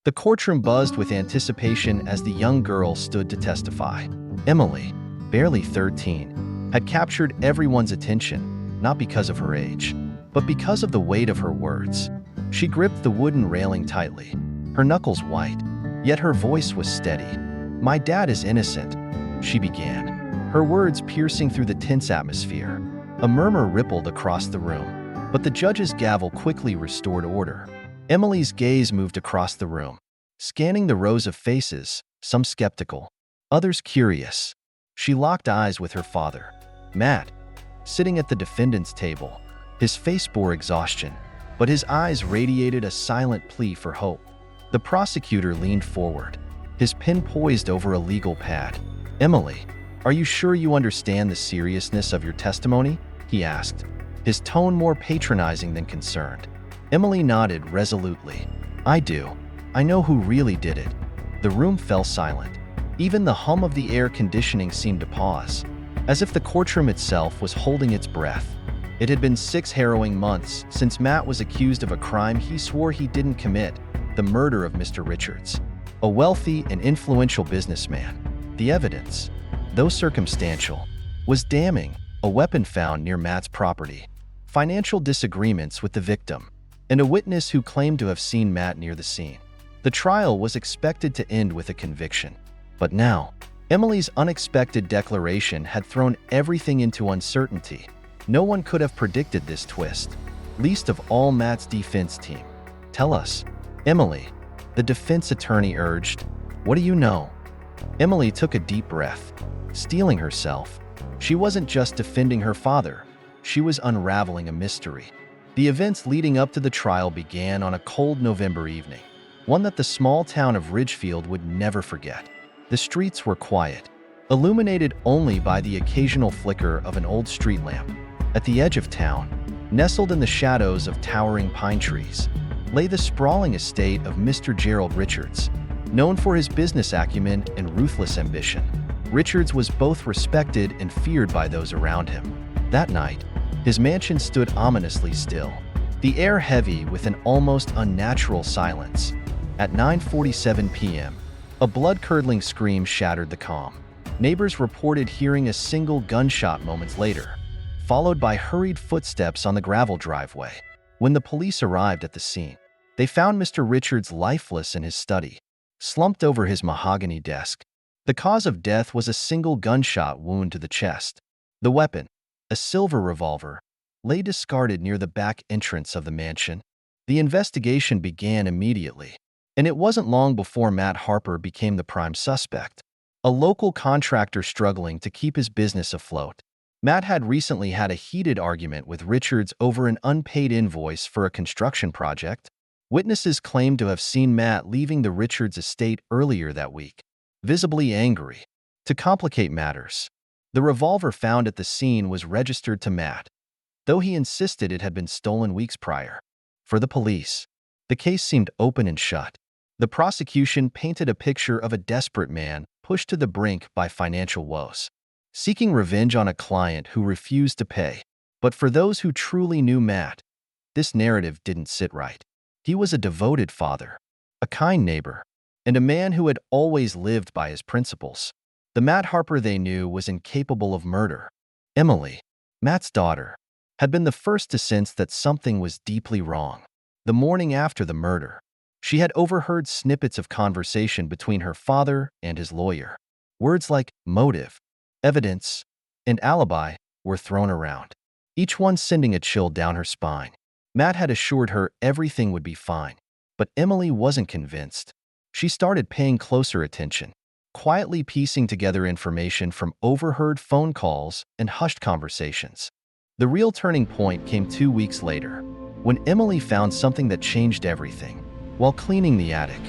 The courtroom buzzed with anticipation as the young girl stood to testify. Emily, barely 13, had captured everyone's attention, not because of her age, but because of the weight of her words. She gripped the wooden railing tightly, her knuckles white, yet her voice was steady. "My dad is innocent," she began, her words piercing through the tense atmosphere. A murmur rippled across the room, but the judge's gavel quickly restored order. Emily's gaze moved across the room, scanning the rows of faces, some skeptical, others curious. She locked eyes with her father, Matt, sitting at the defendant's table. His face bore exhaustion, but his eyes radiated a silent plea for hope. The prosecutor leaned forward, his pen poised over a legal pad. "Emily, are you sure you understand the seriousness of your testimony?" he asked, his tone more patronizing than concerned. Emily nodded resolutely. "I do. I know who really did it." The room fell silent. Even the hum of the air conditioning seemed to pause, as if the courtroom itself was holding its breath. It had been 6 harrowing months since Matt was accused of a crime he swore he didn't commit, the murder of Mr. Richards, a wealthy and influential businessman. The evidence, though circumstantial, was damning: a weapon found near Matt's property, financial disagreements with the victim, and a witness who claimed to have seen Matt near the scene. The trial was expected to end with a conviction. But now, Emily's unexpected declaration had thrown everything into uncertainty. No one could have predicted this twist, least of all Matt's defense team. "Tell us, Emily," the defense attorney urged. "What do you know?" Emily took a deep breath, steeling herself. She wasn't just defending her father, she was unraveling a mystery. The events leading up to the trial began on a cold November evening, one that the small town of Ridgefield would never forget. The streets were quiet, illuminated only by the occasional flicker of an old street lamp. At the edge of town, nestled in the shadows of towering pine trees, lay the sprawling estate of Mr. Gerald Richards. Known for his business acumen and ruthless ambition, Richards was both respected and feared by those around him. That night, his mansion stood ominously still, the air heavy with an almost unnatural silence. At 9:47 p.m., a blood-curdling scream shattered the calm. Neighbors reported hearing a single gunshot moments later, followed by hurried footsteps on the gravel driveway. When the police arrived at the scene, they found Mr. Richards lifeless in his study, slumped over his mahogany desk. The cause of death was a single gunshot wound to the chest. The weapon, a silver revolver, lay discarded near the back entrance of the mansion. The investigation began immediately, and it wasn't long before Matt Harper became the prime suspect, a local contractor struggling to keep his business afloat. Matt had recently had a heated argument with Richards over an unpaid invoice for a construction project. Witnesses claimed to have seen Matt leaving the Richards estate earlier that week, visibly angry. To complicate matters, the revolver found at the scene was registered to Matt, though he insisted it had been stolen weeks prior. For the police, the case seemed open and shut. The prosecution painted a picture of a desperate man pushed to the brink by financial woes, seeking revenge on a client who refused to pay. But for those who truly knew Matt, this narrative didn't sit right. He was a devoted father, a kind neighbor, and a man who had always lived by his principles. The Matt Harper they knew was incapable of murder. Emily, Matt's daughter, had been the first to sense that something was deeply wrong. The morning after the murder, she had overheard snippets of conversation between her father and his lawyer. Words like motive, evidence, and alibi were thrown around, each one sending a chill down her spine. Matt had assured her everything would be fine, but Emily wasn't convinced. She started paying closer attention, quietly piecing together information from overheard phone calls and hushed conversations. The real turning point came 2 weeks later, when Emily found something that changed everything. While cleaning the attic,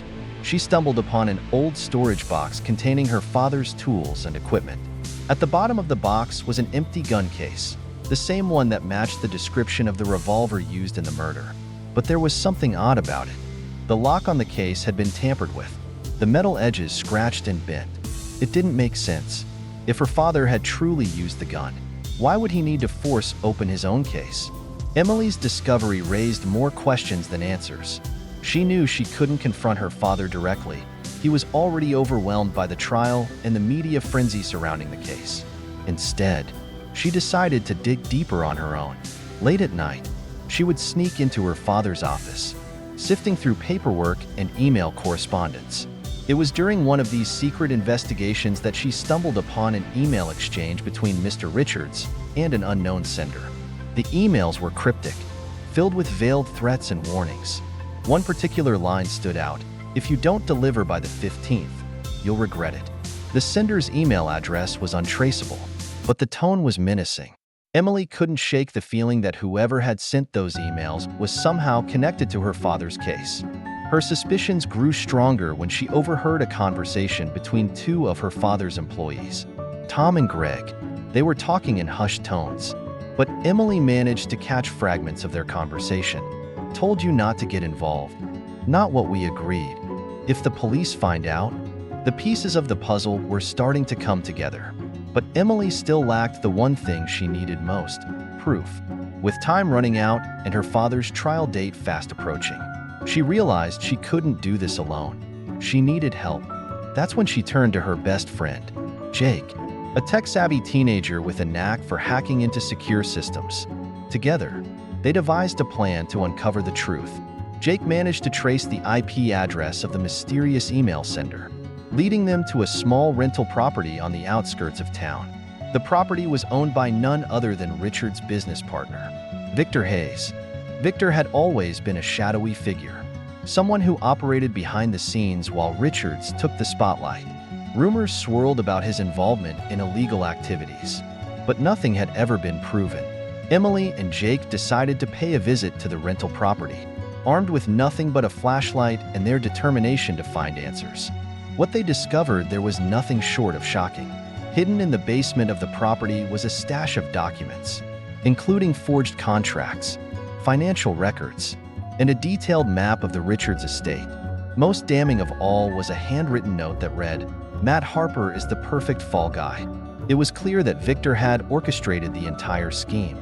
she stumbled upon an old storage box containing her father's tools and equipment. At the bottom of the box was an empty gun case, the same one that matched the description of the revolver used in the murder. But there was something odd about it. The lock on the case had been tampered with, the metal edges scratched and bent. It didn't make sense. If her father had truly used the gun, why would he need to force open his own case? Emily's discovery raised more questions than answers. She knew she couldn't confront her father directly. He was already overwhelmed by the trial and the media frenzy surrounding the case. Instead, she decided to dig deeper on her own. Late at night, she would sneak into her father's office, sifting through paperwork and email correspondence. It was during one of these secret investigations that she stumbled upon an email exchange between Mr. Richards and an unknown sender. The emails were cryptic, filled with veiled threats and warnings. One particular line stood out: "If you don't deliver by the 15th, you'll regret it." The sender's email address was untraceable, but the tone was menacing. Emily couldn't shake the feeling that whoever had sent those emails was somehow connected to her father's case. Her suspicions grew stronger when she overheard a conversation between two of her father's employees, Tom and Greg. They were talking in hushed tones, but Emily managed to catch fragments of their conversation. "Told you not to get involved. Not what we agreed. If the police find out..." The pieces of the puzzle were starting to come together, but Emily still lacked the one thing she needed most: proof. With time running out and her father's trial date fast approaching, she realized she couldn't do this alone. She needed help. That's when she turned to her best friend, Jake, a tech-savvy teenager with a knack for hacking into secure systems. Together, they devised a plan to uncover the truth. Jake managed to trace the IP address of the mysterious email sender, leading them to a small rental property on the outskirts of town. The property was owned by none other than Richard's business partner, Victor Hayes. Victor had always been a shadowy figure, someone who operated behind the scenes while Richards took the spotlight. Rumors swirled about his involvement in illegal activities, but nothing had ever been proven. Emily and Jake decided to pay a visit to the rental property, armed with nothing but a flashlight and their determination to find answers. What they discovered there was nothing short of shocking. Hidden in the basement of the property was a stash of documents, including forged contracts, financial records, and a detailed map of the Richards estate. Most damning of all was a handwritten note that read, "Matt Harper is the perfect fall guy." It was clear that Victor had orchestrated the entire scheme,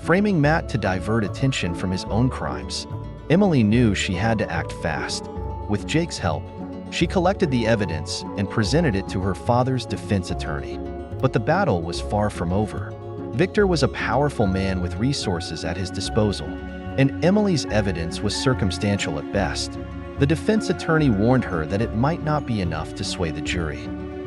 framing Matt to divert attention from his own crimes. Emily knew she had to act fast. With Jake's help, she collected the evidence and presented it to her father's defense attorney. But the battle was far from over. Victor was a powerful man with resources at his disposal, and Emily's evidence was circumstantial at best. The defense attorney warned her that it might not be enough to sway the jury.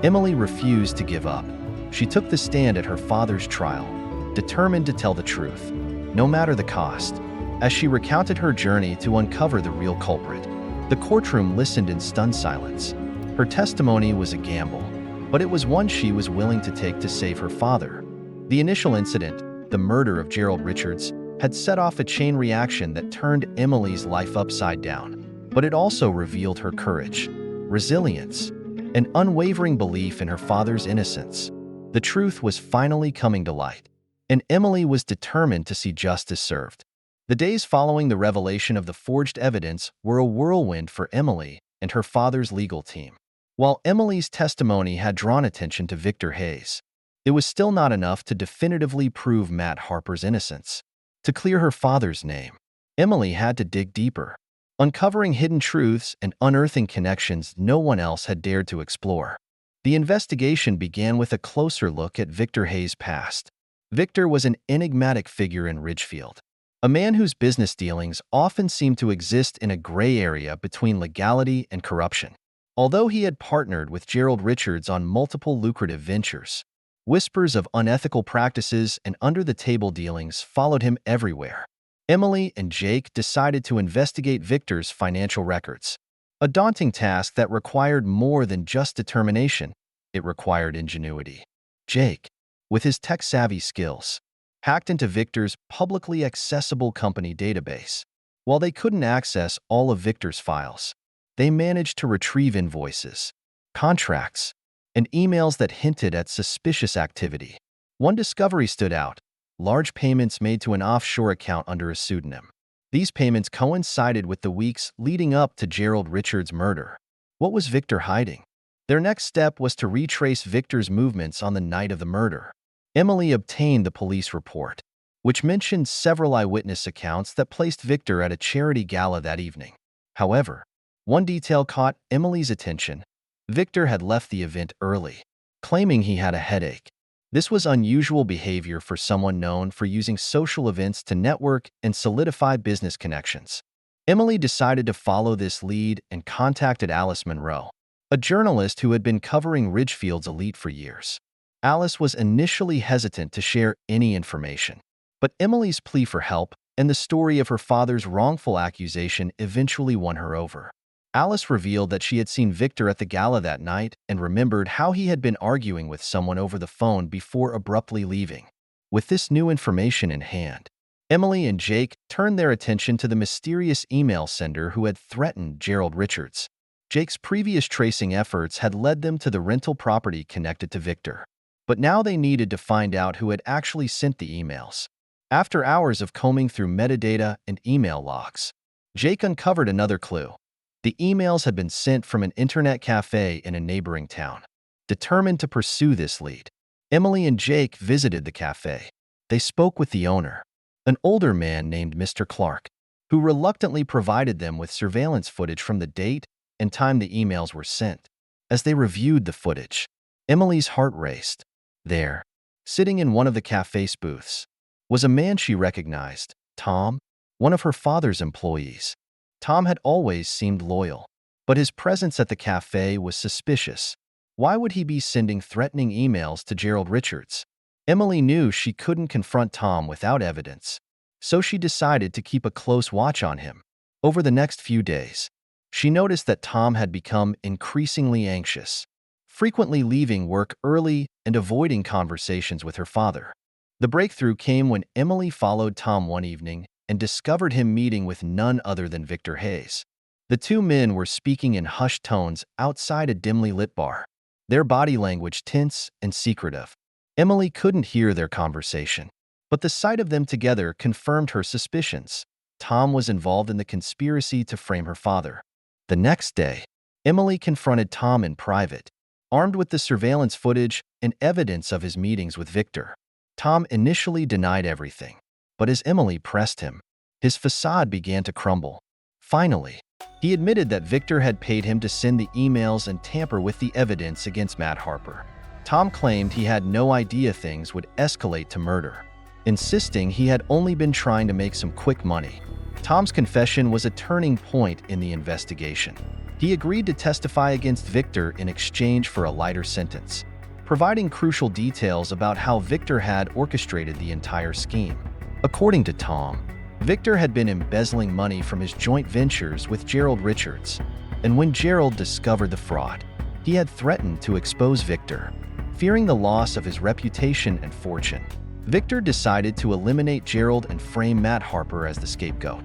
Emily refused to give up. She took the stand at her father's trial, determined to tell the truth, no matter the cost. As she recounted her journey to uncover the real culprit, the courtroom listened in stunned silence. Her testimony was a gamble, but it was one she was willing to take to save her father. The initial incident, the murder of Gerald Richards, had set off a chain reaction that turned Emily's life upside down. But it also revealed her courage, resilience, and unwavering belief in her father's innocence. The truth was finally coming to light, and Emily was determined to see justice served. The days following the revelation of the forged evidence were a whirlwind for Emily and her father's legal team. While Emily's testimony had drawn attention to Victor Hayes, it was still not enough to definitively prove Matt Harper's innocence. To clear her father's name, Emily had to dig deeper, uncovering hidden truths and unearthing connections no one else had dared to explore. The investigation began with a closer look at Victor Hayes' past. Victor was an enigmatic figure in Ridgefield, a man whose business dealings often seemed to exist in a gray area between legality and corruption. Although he had partnered with Gerald Richards on multiple lucrative ventures, whispers of unethical practices and under-the-table dealings followed him everywhere. Emily and Jake decided to investigate Victor's financial records, a daunting task that required more than just determination. It required ingenuity. Jake, with his tech-savvy skills, hacked into Victor's publicly accessible company database. While they couldn't access all of Victor's files, they managed to retrieve invoices, contracts, and emails that hinted at suspicious activity. One discovery stood out: large payments made to an offshore account under a pseudonym. These payments coincided with the weeks leading up to Gerald Richards' murder. What was Victor hiding? Their next step was to retrace Victor's movements on the night of the murder. Emily obtained the police report, which mentioned several eyewitness accounts that placed Victor at a charity gala that evening. However, one detail caught Emily's attention. Victor had left the event early, claiming he had a headache. This was unusual behavior for someone known for using social events to network and solidify business connections. Emily decided to follow this lead and contacted Alice Monroe, a journalist who had been covering Ridgefield's elite for years. Alice was initially hesitant to share any information, but Emily's plea for help and the story of her father's wrongful accusation eventually won her over. Alice revealed that she had seen Victor at the gala that night and remembered how he had been arguing with someone over the phone before abruptly leaving. With this new information in hand, Emily and Jake turned their attention to the mysterious email sender who had threatened Gerald Richards. Jake's previous tracing efforts had led them to the rental property connected to Victor, but now they needed to find out who had actually sent the emails. After hours of combing through metadata and email logs, Jake uncovered another clue. The emails had been sent from an internet cafe in a neighboring town. Determined to pursue this lead, Emily and Jake visited the cafe. They spoke with the owner, an older man named Mr. Clark, who reluctantly provided them with surveillance footage from the date and time the emails were sent. As they reviewed the footage, Emily's heart raced. There, sitting in one of the cafe's booths, was a man she recognized, Tom, one of her father's employees. Tom had always seemed loyal, but his presence at the cafe was suspicious. Why would he be sending threatening emails to Gerald Richards? Emily knew she couldn't confront Tom without evidence, so she decided to keep a close watch on him. Over the next few days, she noticed that Tom had become increasingly anxious, frequently leaving work early and avoiding conversations with her father. The breakthrough came when Emily followed Tom one evening and discovered him meeting with none other than Victor Hayes. The two men were speaking in hushed tones outside a dimly lit bar, their body language tense and secretive. Emily couldn't hear their conversation, but the sight of them together confirmed her suspicions. Tom was involved in the conspiracy to frame her father. The next day, Emily confronted Tom in private, armed with the surveillance footage and evidence of his meetings with Victor. Tom initially denied everything, but as Emily pressed him, his facade began to crumble. Finally, he admitted that Victor had paid him to send the emails and tamper with the evidence against Matt Harper. Tom claimed he had no idea things would escalate to murder, insisting he had only been trying to make some quick money. Tom's confession was a turning point in the investigation. He agreed to testify against Victor in exchange for a lighter sentence, providing crucial details about how Victor had orchestrated the entire scheme. According to Tom, Victor had been embezzling money from his joint ventures with Gerald Richards, and when Gerald discovered the fraud, he had threatened to expose Victor. Fearing the loss of his reputation and fortune, Victor decided to eliminate Gerald and frame Matt Harper as the scapegoat.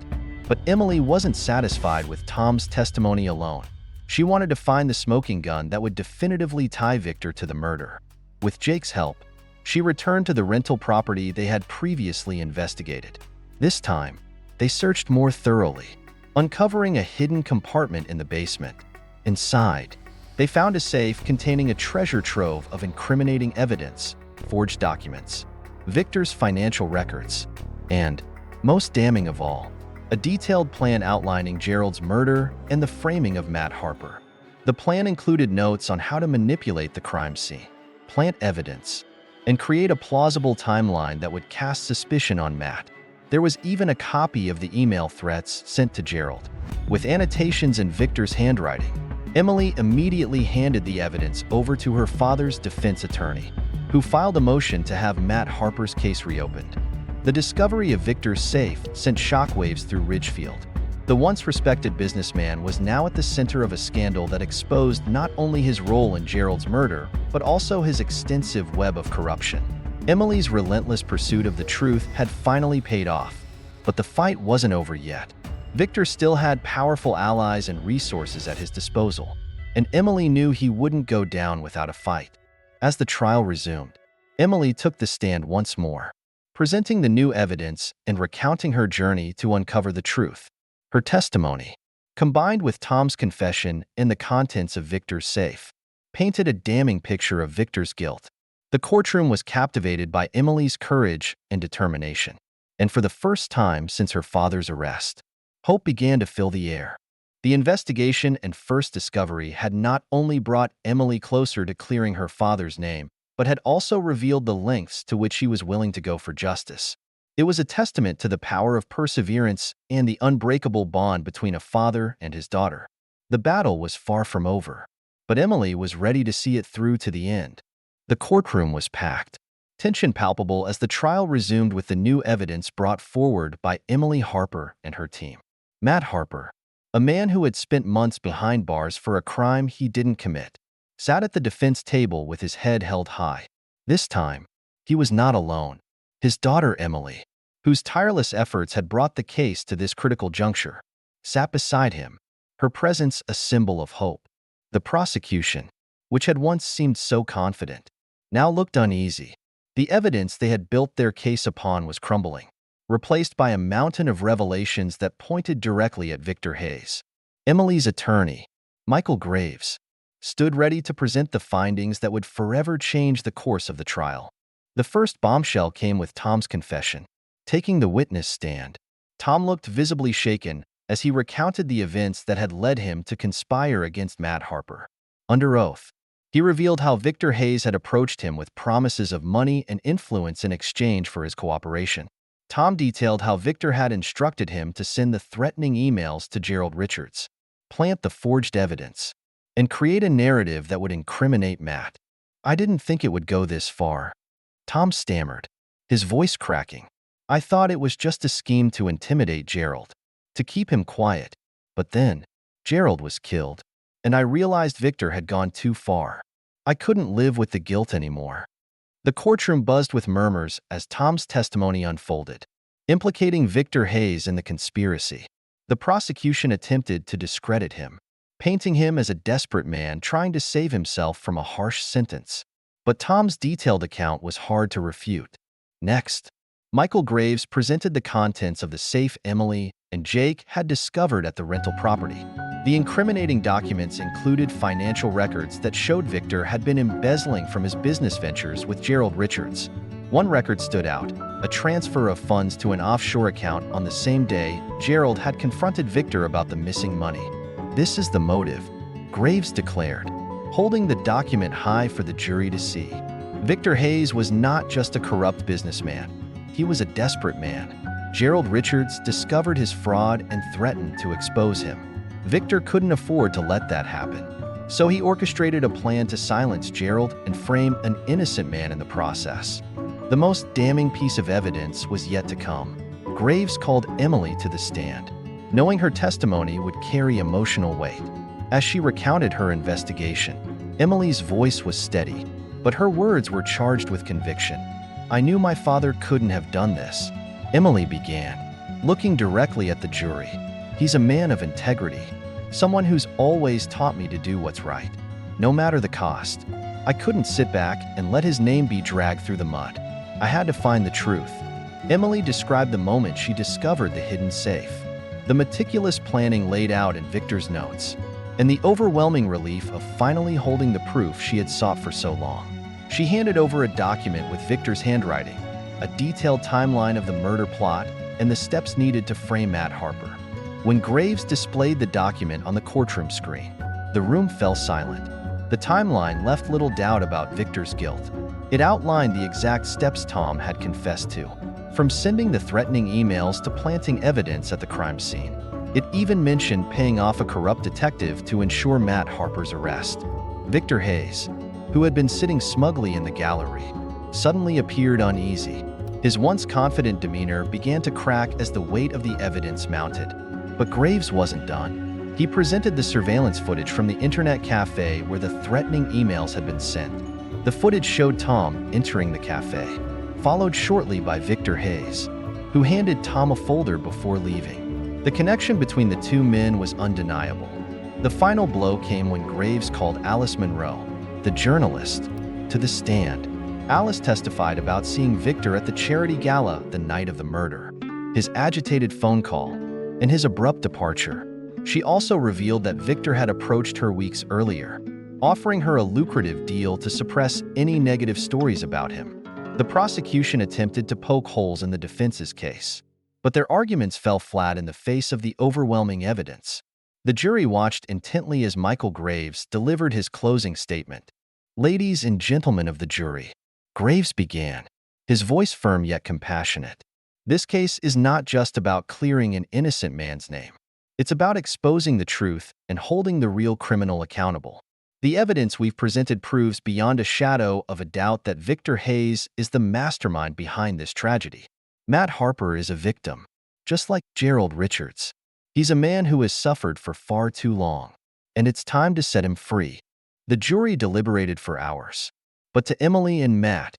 But Emily wasn't satisfied with Tom's testimony alone. She wanted to find the smoking gun that would definitively tie Victor to the murder. With Jake's help, she returned to the rental property they had previously investigated. This time, they searched more thoroughly, uncovering a hidden compartment in the basement. Inside, they found a safe containing a treasure trove of incriminating evidence, forged documents, Victor's financial records, and, most damning of all, a detailed plan outlining Gerald's murder and the framing of Matt Harper. The plan included notes on how to manipulate the crime scene, plant evidence, and create a plausible timeline that would cast suspicion on Matt. There was even a copy of the email threats sent to Gerald, with annotations in Victor's handwriting. Emily immediately handed the evidence over to her father's defense attorney, who filed a motion to have Matt Harper's case reopened. The discovery of Victor's safe sent shockwaves through Ridgefield. The once respected businessman was now at the center of a scandal that exposed not only his role in Gerald's murder, but also his extensive web of corruption. Emily's relentless pursuit of the truth had finally paid off, but the fight wasn't over yet. Victor still had powerful allies and resources at his disposal, and Emily knew he wouldn't go down without a fight. As the trial resumed, Emily took the stand once more, presenting the new evidence and recounting her journey to uncover the truth. Her testimony, combined with Tom's confession and the contents of Victor's safe, painted a damning picture of Victor's guilt. The courtroom was captivated by Emily's courage and determination, and for the first time since her father's arrest, hope began to fill the air. The investigation and first discovery had not only brought Emily closer to clearing her father's name, but had also revealed the lengths to which she was willing to go for justice. It was a testament to the power of perseverance and the unbreakable bond between a father and his daughter. The battle was far from over, but Emily was ready to see it through to the end. The courtroom was packed, tension palpable as the trial resumed with the new evidence brought forward by Emily Harper and her team. Matt Harper, a man who had spent months behind bars for a crime he didn't commit, sat at the defense table with his head held high. This time, he was not alone. His daughter Emily, whose tireless efforts had brought the case to this critical juncture, sat beside him, her presence a symbol of hope. The prosecution, which had once seemed so confident, now looked uneasy. The evidence they had built their case upon was crumbling, replaced by a mountain of revelations that pointed directly at Victor Hayes. Emily's attorney, Michael Graves, stood ready to present the findings that would forever change the course of the trial. The first bombshell came with Tom's confession. Taking the witness stand, Tom looked visibly shaken as he recounted the events that had led him to conspire against Matt Harper. Under oath, he revealed how Victor Hayes had approached him with promises of money and influence in exchange for his cooperation. Tom detailed how Victor had instructed him to send the threatening emails to Gerald Richards, plant the forged evidence, and create a narrative that would incriminate Matt. "I didn't think it would go this far," Tom stammered, his voice cracking. "I thought it was just a scheme to intimidate Gerald, to keep him quiet. But then, Gerald was killed, and I realized Victor had gone too far. I couldn't live with the guilt anymore." The courtroom buzzed with murmurs as Tom's testimony unfolded, implicating Victor Hayes in the conspiracy. The prosecution attempted to discredit him, painting him as a desperate man trying to save himself from a harsh sentence. But Tom's detailed account was hard to refute. Next, Michael Graves presented the contents of the safe Emily and Jake had discovered at the rental property. The incriminating documents included financial records that showed Victor had been embezzling from his business ventures with Gerald Richards. One record stood out, a transfer of funds to an offshore account on the same day Gerald had confronted Victor about the missing money. "This is the motive," Graves declared, holding the document high for the jury to see. Victor Hayes was not just a corrupt businessman. He was a desperate man. Gerald Richards discovered his fraud and threatened to expose him. Victor couldn't afford to let that happen, so he orchestrated a plan to silence Gerald and frame an innocent man in the process. The most damning piece of evidence was yet to come. Graves called Emily to the stand, knowing her testimony would carry emotional weight. As she recounted her investigation, Emily's voice was steady, but her words were charged with conviction. "I knew my father couldn't have done this," Emily began, looking directly at the jury. "He's a man of integrity, someone who's always taught me to do what's right, no matter the cost. I couldn't sit back and let his name be dragged through the mud. I had to find the truth." Emily described the moment she discovered the hidden safe, the meticulous planning laid out in Victor's notes, and the overwhelming relief of finally holding the proof she had sought for so long. She handed over a document with Victor's handwriting, a detailed timeline of the murder plot, and the steps needed to frame Matt Harper. When Graves displayed the document on the courtroom screen, the room fell silent. The timeline left little doubt about Victor's guilt. It outlined the exact steps Tom had confessed to, from sending the threatening emails to planting evidence at the crime scene. It even mentioned paying off a corrupt detective to ensure Matt Harper's arrest. Victor Hayes, who had been sitting smugly in the gallery, suddenly appeared uneasy. His once confident demeanor began to crack as the weight of the evidence mounted. But Graves wasn't done. He presented the surveillance footage from the internet cafe where the threatening emails had been sent. The footage showed Tom entering the cafe, followed shortly by Victor Hayes, who handed Tom a folder before leaving. The connection between the two men was undeniable. The final blow came when Graves called Alice Monroe, the journalist, to the stand. Alice testified about seeing Victor at the charity gala the night of the murder, his agitated phone call, and his abrupt departure. She also revealed that Victor had approached her weeks earlier, offering her a lucrative deal to suppress any negative stories about him. The prosecution attempted to poke holes in the defense's case, but their arguments fell flat in the face of the overwhelming evidence. The jury watched intently as Michael Graves delivered his closing statement. "Ladies and gentlemen of the jury," Graves began, his voice firm yet compassionate. "This case is not just about clearing an innocent man's name. It's about exposing the truth and holding the real criminal accountable. The evidence we've presented proves beyond a shadow of a doubt that Victor Hayes is the mastermind behind this tragedy. Matt Harper is a victim, just like Gerald Richards. He's a man who has suffered for far too long, and it's time to set him free." The jury deliberated for hours, but to Emily and Matt,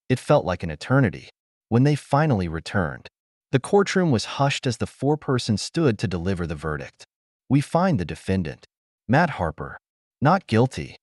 it felt like an eternity. When they finally returned, the courtroom was hushed as the foreperson stood to deliver the verdict. "We find the defendant, Matt Harper, not guilty."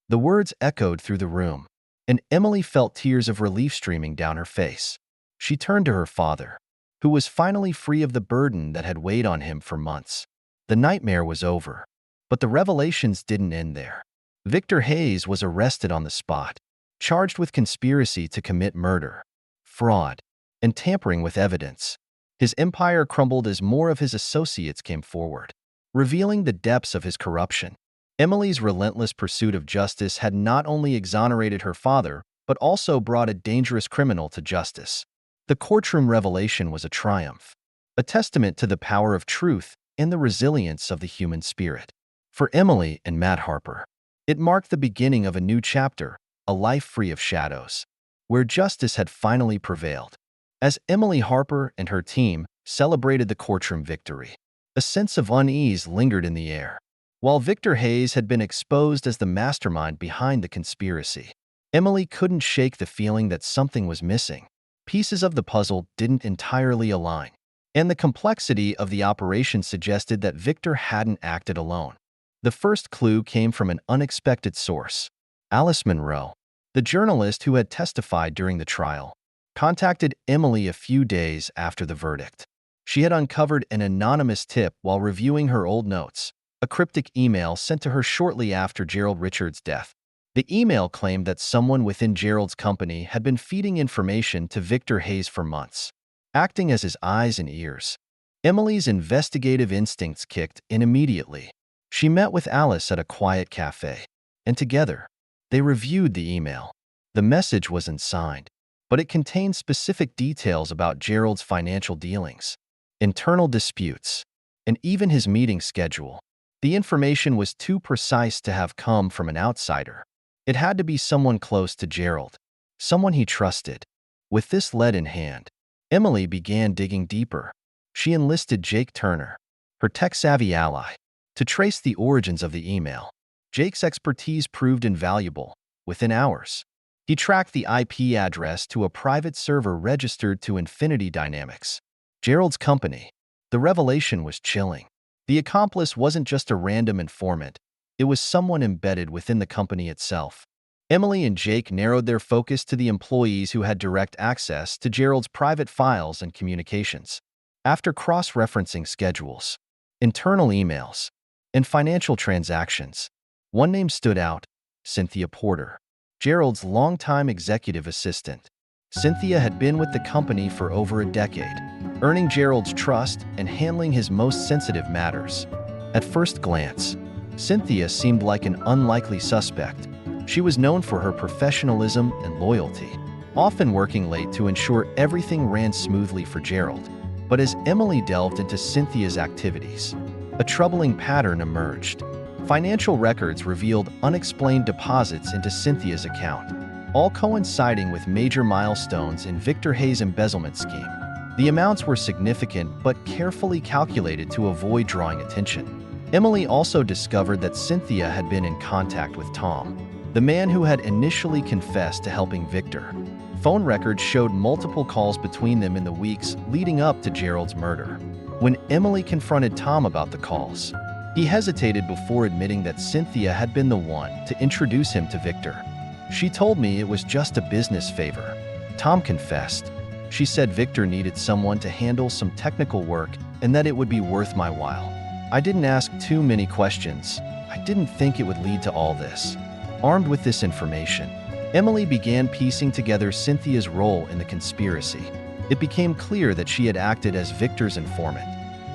The words echoed through the room, and Emily felt tears of relief streaming down her face. She turned to her father, who was finally free of the burden that had weighed on him for months. The nightmare was over, but the revelations didn't end there. Victor Hayes was arrested on the spot, charged with conspiracy to commit murder, fraud, and tampering with evidence. His empire crumbled as more of his associates came forward, revealing the depths of his corruption. Emily's relentless pursuit of justice had not only exonerated her father, but also brought a dangerous criminal to justice. The courtroom revelation was a triumph, a testament to the power of truth and the resilience of the human spirit. For Emily and Matt Harper, it marked the beginning of a new chapter, a life free of shadows, where justice had finally prevailed. As Emily Harper and her team celebrated the courtroom victory, a sense of unease lingered in the air. While Victor Hayes had been exposed as the mastermind behind the conspiracy, Emily couldn't shake the feeling that something was missing. Pieces of the puzzle didn't entirely align, and the complexity of the operation suggested that Victor hadn't acted alone. The first clue came from an unexpected source. Alice Monroe, the journalist who had testified during the trial, contacted Emily a few days after the verdict. She had uncovered an anonymous tip while reviewing her old notes, a cryptic email sent to her shortly after Gerald Richards' death. The email claimed that someone within Gerald's company had been feeding information to Victor Hayes for months, acting as his eyes and ears. Emily's investigative instincts kicked in immediately. She met with Alice at a quiet cafe, and together, they reviewed the email. The message wasn't signed, but it contained specific details about Gerald's financial dealings, internal disputes, and even his meeting schedule. The information was too precise to have come from an outsider. It had to be someone close to Gerald, someone he trusted. With this lead in hand, Emily began digging deeper. She enlisted Jake Turner, her tech-savvy ally, to trace the origins of the email. Jake's expertise proved invaluable. Within hours, he tracked the IP address to a private server registered to Infinity Dynamics, Gerald's company. The revelation was chilling. The accomplice wasn't just a random informant. It was someone embedded within the company itself. Emily and Jake narrowed their focus to the employees who had direct access to Gerald's private files and communications. After cross-referencing schedules, internal emails, and financial transactions, one name stood out: Cynthia Porter, Gerald's longtime executive assistant. Cynthia had been with the company for over a decade, earning Gerald's trust and handling his most sensitive matters. At first glance, Cynthia seemed like an unlikely suspect. She was known for her professionalism and loyalty, often working late to ensure everything ran smoothly for Gerald. But as Emily delved into Cynthia's activities, a troubling pattern emerged. Financial records revealed unexplained deposits into Cynthia's account, all coinciding with major milestones in Victor Hayes' embezzlement scheme. The amounts were significant but carefully calculated to avoid drawing attention. Emily also discovered that Cynthia had been in contact with Tom, the man who had initially confessed to helping Victor. Phone records showed multiple calls between them in the weeks leading up to Gerald's murder. When Emily confronted Tom about the calls, he hesitated before admitting that Cynthia had been the one to introduce him to Victor. "She told me it was just a business favor," Tom confessed. "She said Victor needed someone to handle some technical work and that it would be worth my while. I didn't ask too many questions. I didn't think it would lead to all this." Armed with this information, Emily began piecing together Cynthia's role in the conspiracy. It became clear that she had acted as Victor's informant,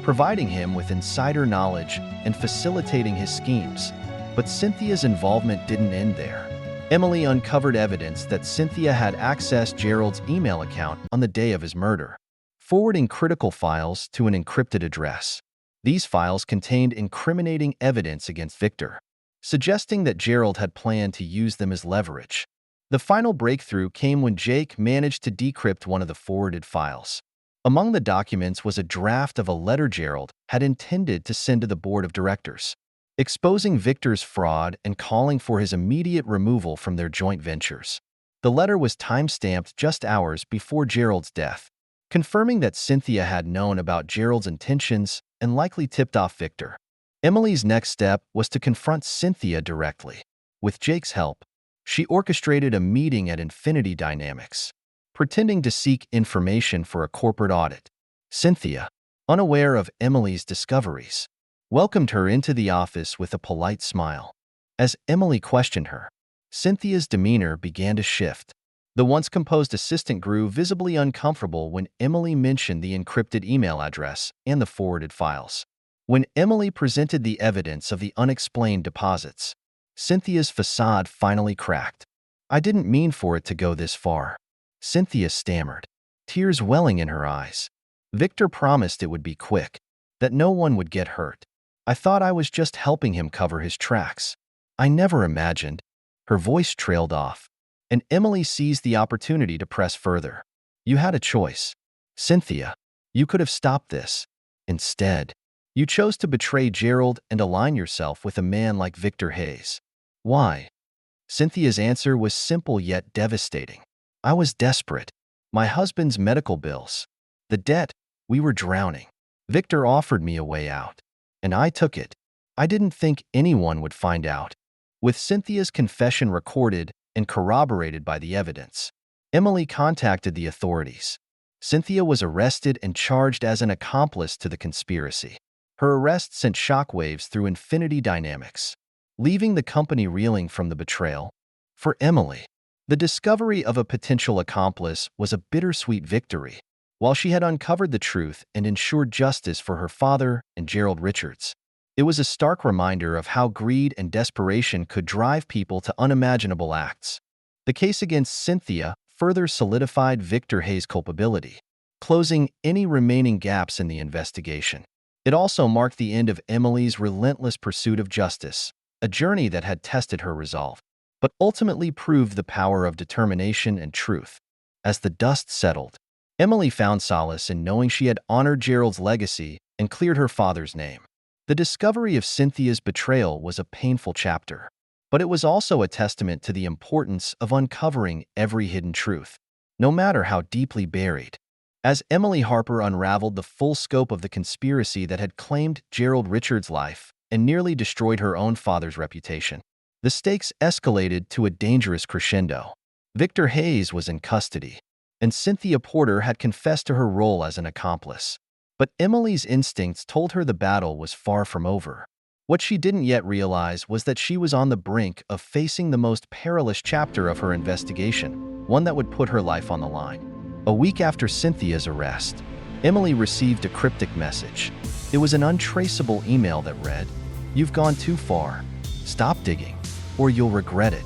providing him with insider knowledge and facilitating his schemes. But Cynthia's involvement didn't end there. Emily uncovered evidence that Cynthia had accessed Gerald's email account on the day of his murder, forwarding critical files to an encrypted address. These files contained incriminating evidence against Victor, suggesting that Gerald had planned to use them as leverage. The final breakthrough came when Jake managed to decrypt one of the forwarded files. Among the documents was a draft of a letter Gerald had intended to send to the board of directors, exposing Victor's fraud and calling for his immediate removal from their joint ventures. The letter was time-stamped just hours before Gerald's death, confirming that Cynthia had known about Gerald's intentions and likely tipped off Victor. Emily's next step was to confront Cynthia directly. With Jake's help, she orchestrated a meeting at Infinity Dynamics, pretending to seek information for a corporate audit. Cynthia, unaware of Emily's discoveries, welcomed her into the office with a polite smile. As Emily questioned her, Cynthia's demeanor began to shift. The once composed assistant grew visibly uncomfortable when Emily mentioned the encrypted email address and the forwarded files. When Emily presented the evidence of the unexplained deposits, Cynthia's facade finally cracked. "I didn't mean for it to go this far," Cynthia stammered, tears welling in her eyes. "Victor promised it would be quick, that no one would get hurt. I thought I was just helping him cover his tracks. I never imagined." Her voice trailed off, and Emily seized the opportunity to press further. "You had a choice, Cynthia. You could have stopped this. Instead, you chose to betray Gerald and align yourself with a man like Victor Hayes. Why?" Cynthia's answer was simple yet devastating. "I was desperate. My husband's medical bills, the debt, we were drowning. Victor offered me a way out, and I took it. I didn't think anyone would find out." With Cynthia's confession recorded and corroborated by the evidence, Emily contacted the authorities. Cynthia was arrested and charged as an accomplice to the conspiracy. Her arrest sent shockwaves through Infinity Dynamics, leaving the company reeling from the betrayal. For Emily, the discovery of a potential accomplice was a bittersweet victory. While she had uncovered the truth and ensured justice for her father and Gerald Richards, it was a stark reminder of how greed and desperation could drive people to unimaginable acts. The case against Cynthia further solidified Victor Hayes' culpability, closing any remaining gaps in the investigation. It also marked the end of Emily's relentless pursuit of justice, a journey that had tested her resolve, but ultimately proved the power of determination and truth. As the dust settled, Emily found solace in knowing she had honored Gerald's legacy and cleared her father's name. The discovery of Cynthia's betrayal was a painful chapter, but it was also a testament to the importance of uncovering every hidden truth, no matter how deeply buried. As Emily Harper unraveled the full scope of the conspiracy that had claimed Gerald Richards' life and nearly destroyed her own father's reputation, the stakes escalated to a dangerous crescendo. Victor Hayes was in custody, and Cynthia Porter had confessed to her role as an accomplice. But Emily's instincts told her the battle was far from over. What she didn't yet realize was that she was on the brink of facing the most perilous chapter of her investigation, one that would put her life on the line. A week after Cynthia's arrest, Emily received a cryptic message. It was an untraceable email that read, "You've gone too far. Stop digging, or you'll regret it."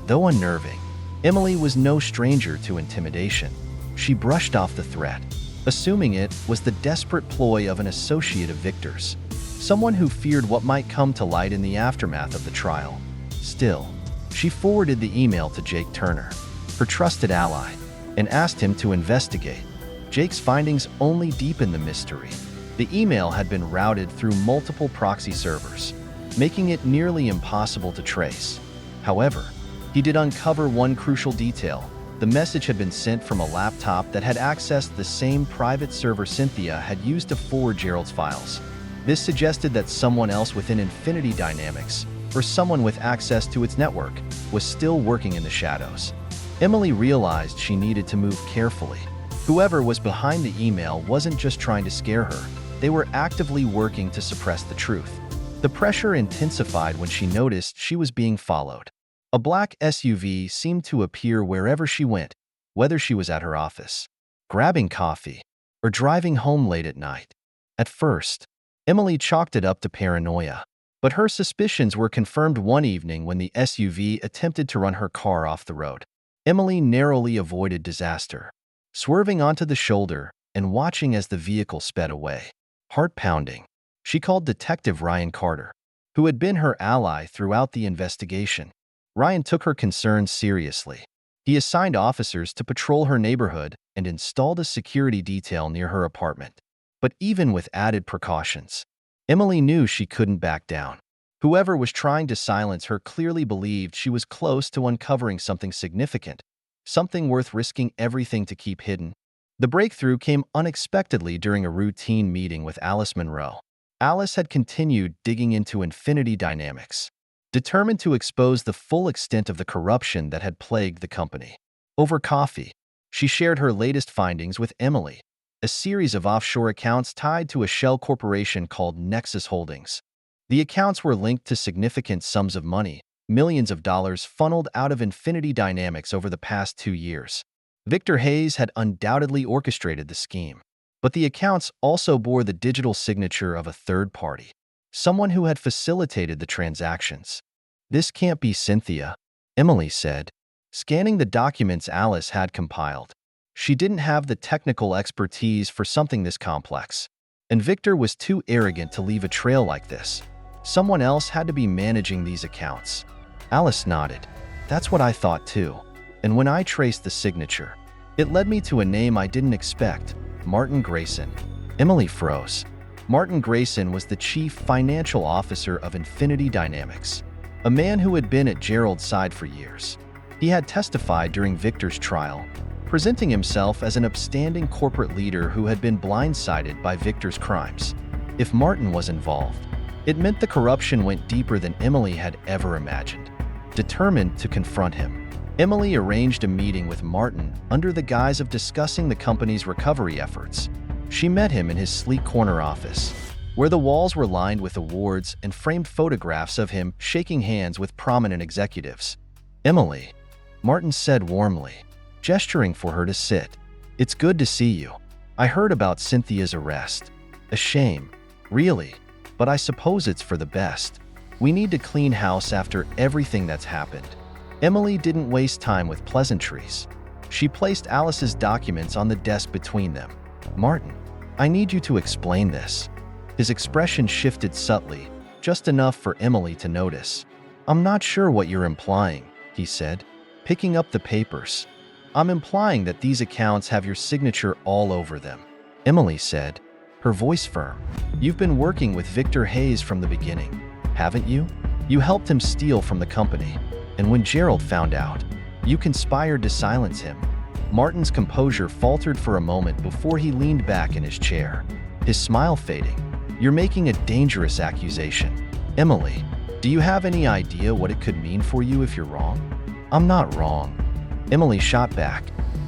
Though unnerving, Emily was no stranger to intimidation. She brushed off the threat, assuming it was the desperate ploy of an associate of Victor's, someone who feared what might come to light in the aftermath of the trial. Still, she forwarded the email to Jake Turner, her trusted ally, and asked him to investigate. Jake's findings only deepened the mystery. The email had been routed through multiple proxy servers, making it nearly impossible to trace. However, he did uncover one crucial detail. The message had been sent from a laptop that had accessed the same private server Cynthia had used to forward Gerald's files. This suggested that someone else within Infinity Dynamics, or someone with access to its network, was still working in the shadows. Emily realized she needed to move carefully. Whoever was behind the email wasn't just trying to scare her, they were actively working to suppress the truth. The pressure intensified when she noticed she was being followed. A black SUV seemed to appear wherever she went, whether she was at her office, grabbing coffee, or driving home late at night. At first, Emily chalked it up to paranoia, but her suspicions were confirmed one evening when the SUV attempted to run her car off the road. Emily narrowly avoided disaster, swerving onto the shoulder and watching as the vehicle sped away. Heart pounding, she called Detective Ryan Carter, who had been her ally throughout the investigation. Ryan took her concerns seriously. He assigned officers to patrol her neighborhood and installed a security detail near her apartment. But even with added precautions, Emily knew she couldn't back down. Whoever was trying to silence her clearly believed she was close to uncovering something significant, something worth risking everything to keep hidden. The breakthrough came unexpectedly during a routine meeting with Alice Monroe. Alice had continued digging into Infinity Dynamics, determined to expose the full extent of the corruption that had plagued the company. Over coffee, she shared her latest findings with Emily, a series of offshore accounts tied to a shell corporation called Nexus Holdings. The accounts were linked to significant sums of money, millions of dollars funneled out of Infinity Dynamics over the past 2 years. Victor Hayes had undoubtedly orchestrated the scheme, but the accounts also bore the digital signature of a third party, someone who had facilitated the transactions. "This can't be Cynthia," Emily said, scanning the documents Alice had compiled. She didn't have the technical expertise for something this complex, and Victor was too arrogant to leave a trail like this. Someone else had to be managing these accounts. Alice nodded. "That's what I thought too. And when I traced the signature, it led me to a name I didn't expect, Martin Grayson." Emily froze. Martin Grayson was the chief financial officer of Infinity Dynamics, a man who had been at Gerald's side for years. He had testified during Victor's trial, presenting himself as an upstanding corporate leader who had been blindsided by Victor's crimes. If Martin was involved, it meant the corruption went deeper than Emily had ever imagined. Determined to confront him, Emily arranged a meeting with Martin under the guise of discussing the company's recovery efforts. She met him in his sleek corner office, where the walls were lined with awards and framed photographs of him shaking hands with prominent executives. "Emily," Martin said warmly, gesturing for her to sit. "It's good to see you. I heard about Cynthia's arrest. A shame, really, but I suppose it's for the best. We need to clean house after everything that's happened." Emily didn't waste time with pleasantries. She placed Alice's documents on the desk between them. "Martin, I need you to explain this." His expression shifted subtly, just enough for Emily to notice. "I'm not sure what you're implying," he said, picking up the papers. "I'm implying that these accounts have your signature all over them," Emily said, her voice firm. "You've been working with Victor Hayes from the beginning, haven't you? You helped him steal from the company, and when Gerald found out, you conspired to silence him." Martin's composure faltered for a moment before he leaned back in his chair, his smile fading. "You're making a dangerous accusation. Emily, do you have any idea what it could mean for you if you're wrong?" "I'm not wrong," Emily shot back,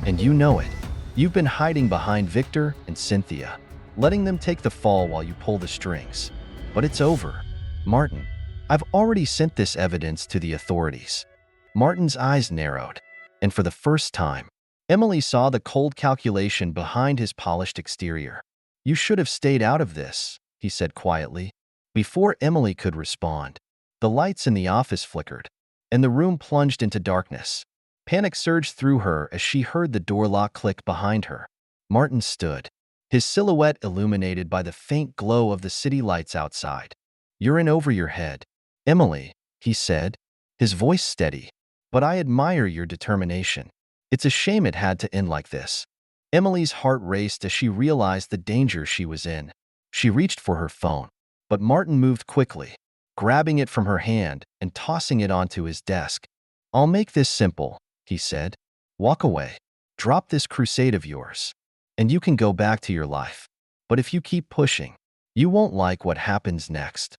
"and you know it. You've been hiding behind Victor and Cynthia, letting them take the fall while you pull the strings. But it's over. Martin, I've already sent this evidence to the authorities." Martin's eyes narrowed, and for the first time, Emily saw the cold calculation behind his polished exterior. "You should have stayed out of this," he said quietly. Before Emily could respond, the lights in the office flickered, and the room plunged into darkness. Panic surged through her as she heard the door lock click behind her. Martin stood, his silhouette illuminated by the faint glow of the city lights outside. "You're in over your head, Emily," he said, his voice steady. "But I admire your determination. It's a shame it had to end like this." Emily's heart raced as she realized the danger she was in. She reached for her phone, but Martin moved quickly, grabbing it from her hand and tossing it onto his desk. "I'll make this simple," he said. "Walk away. Drop this crusade of yours, and you can go back to your life. But if you keep pushing, you won't like what happens next."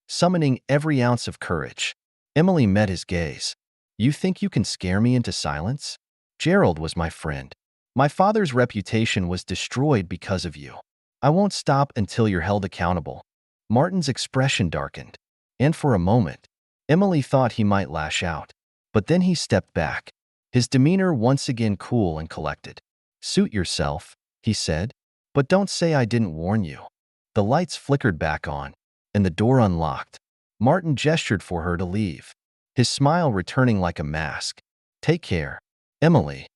Summoning every ounce of courage, Emily met his gaze. "You think you can scare me into silence? Gerald was my friend. My father's reputation was destroyed because of you. I won't stop until you're held accountable." Martin's expression darkened, and for a moment, Emily thought he might lash out. But then he stepped back, his demeanor once again cool and collected. "Suit yourself," he said, "but don't say I didn't warn you." The lights flickered back on, and the door unlocked. Martin gestured for her to leave, his smile returning like a mask. "Take care, Emily."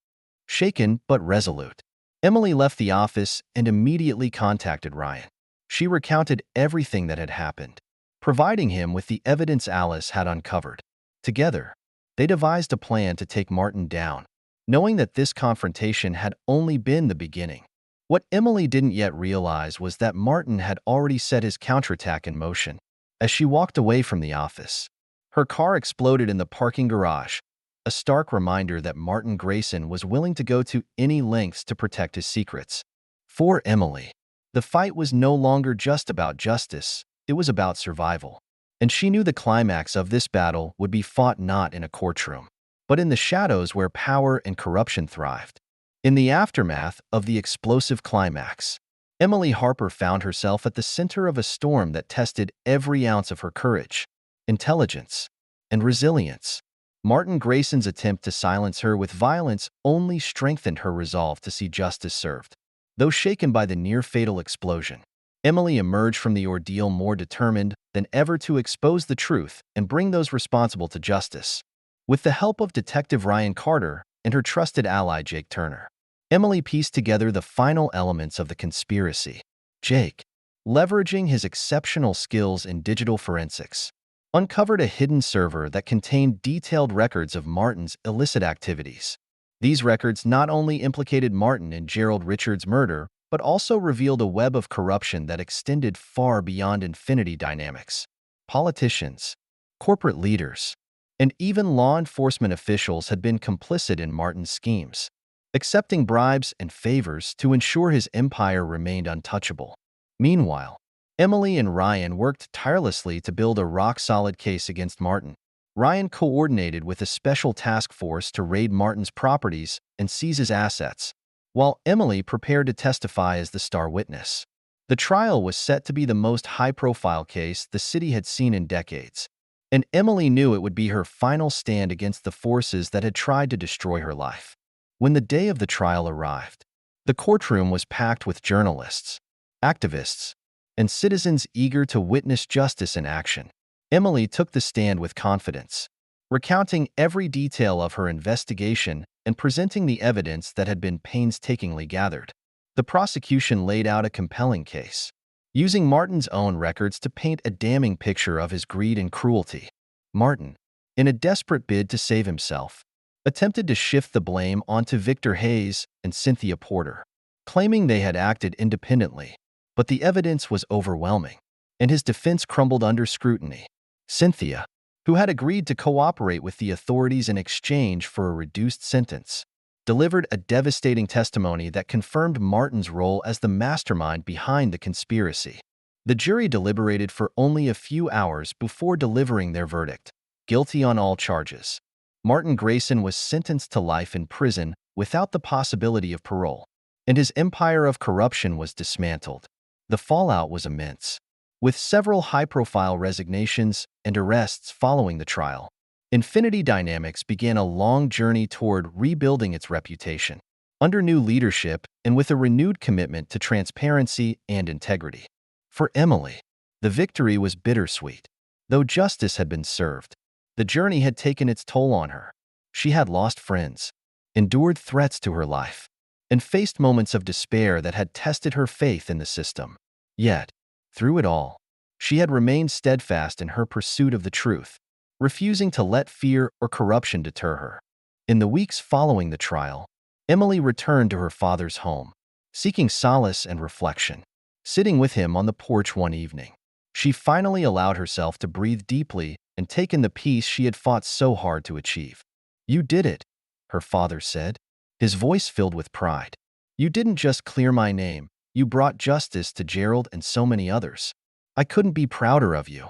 Shaken but resolute, Emily left the office and immediately contacted Ryan. She recounted everything that had happened, providing him with the evidence Alice had uncovered. Together, they devised a plan to take Martin down, knowing that this confrontation had only been the beginning. What Emily didn't yet realize was that Martin had already set his counterattack in motion. As she walked away from the office, her car exploded in the parking garage, a stark reminder that Martin Grayson was willing to go to any lengths to protect his secrets. For Emily, the fight was no longer just about justice, it was about survival. And she knew the climax of this battle would be fought not in a courtroom, but in the shadows where power and corruption thrived. In the aftermath of the explosive climax, Emily Harper found herself at the center of a storm that tested every ounce of her courage, intelligence, and resilience. Martin Grayson's attempt to silence her with violence only strengthened her resolve to see justice served. Though shaken by the near-fatal explosion, Emily emerged from the ordeal more determined than ever to expose the truth and bring those responsible to justice. With the help of Detective Ryan Carter and her trusted ally Jake Turner, Emily pieced together the final elements of the conspiracy. Jake, leveraging his exceptional skills in digital forensics, uncovered a hidden server that contained detailed records of Martin's illicit activities. These records not only implicated Martin in Gerald Richards' murder, but also revealed a web of corruption that extended far beyond Infinity Dynamics. Politicians, corporate leaders, and even law enforcement officials had been complicit in Martin's schemes, accepting bribes and favors to ensure his empire remained untouchable. Meanwhile, Emily and Ryan worked tirelessly to build a rock-solid case against Martin. Ryan coordinated with a special task force to raid Martin's properties and seize his assets, while Emily prepared to testify as the star witness. The trial was set to be the most high-profile case the city had seen in decades, and Emily knew it would be her final stand against the forces that had tried to destroy her life. When the day of the trial arrived, the courtroom was packed with journalists, activists, and citizens eager to witness justice in action. Emily took the stand with confidence, recounting every detail of her investigation and presenting the evidence that had been painstakingly gathered. The prosecution laid out a compelling case, using Martin's own records to paint a damning picture of his greed and cruelty. Martin, in a desperate bid to save himself, attempted to shift the blame onto Victor Hayes and Cynthia Porter, claiming they had acted independently. But the evidence was overwhelming, and his defense crumbled under scrutiny. Cynthia, who had agreed to cooperate with the authorities in exchange for a reduced sentence, delivered a devastating testimony that confirmed Martin's role as the mastermind behind the conspiracy. The jury deliberated for only a few hours before delivering their verdict, guilty on all charges. Martin Grayson was sentenced to life in prison without the possibility of parole, and his empire of corruption was dismantled. The fallout was immense, with several high-profile resignations and arrests following the trial. Infinity Dynamics began a long journey toward rebuilding its reputation, under new leadership and with a renewed commitment to transparency and integrity. For Emily, the victory was bittersweet. Though justice had been served, the journey had taken its toll on her. She had lost friends, endured threats to her life, and faced moments of despair that had tested her faith in the system. Yet, through it all, she had remained steadfast in her pursuit of the truth, refusing to let fear or corruption deter her. In the weeks following the trial, Emily returned to her father's home, seeking solace and reflection. Sitting with him on the porch one evening, she finally allowed herself to breathe deeply and take in the peace she had fought so hard to achieve. "You did it," her father said, his voice filled with pride. "You didn't just clear my name, you brought justice to Gerald and so many others. I couldn't be prouder of you."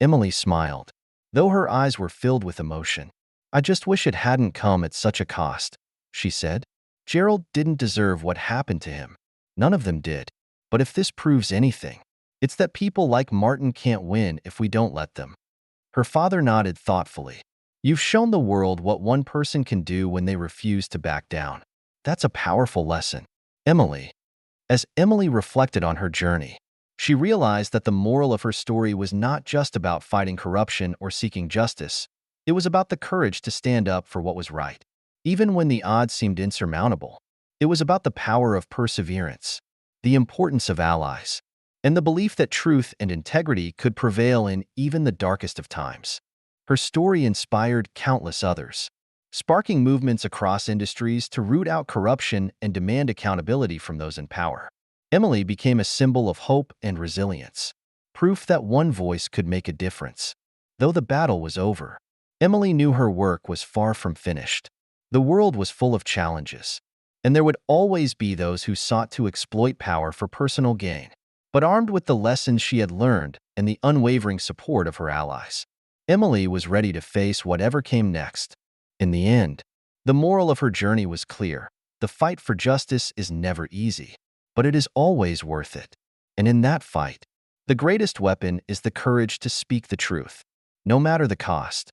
Emily smiled, though her eyes were filled with emotion. "I just wish it hadn't come at such a cost," she said. "Gerald didn't deserve what happened to him. None of them did. But if this proves anything, it's that people like Martin can't win if we don't let them." Her father nodded thoughtfully. "You've shown the world what one person can do when they refuse to back down. That's a powerful lesson." As Emily reflected on her journey, She realized that the moral of her story was not just about fighting corruption or seeking justice. It was about the courage to stand up for what was right. Even when the odds seemed insurmountable, it was about the power of perseverance, the importance of allies, and the belief that truth and integrity could prevail in even the darkest of times. Her story inspired countless others, sparking movements across industries to root out corruption and demand accountability from those in power. Emily became a symbol of hope and resilience, proof that one voice could make a difference. Though the battle was over, Emily knew her work was far from finished. The world was full of challenges, and there would always be those who sought to exploit power for personal gain. But armed with the lessons she had learned and the unwavering support of her allies, Emily was ready to face whatever came next. In the end, the moral of her journey was clear. The fight for justice is never easy, but it is always worth it. And in that fight, the greatest weapon is the courage to speak the truth, no matter the cost.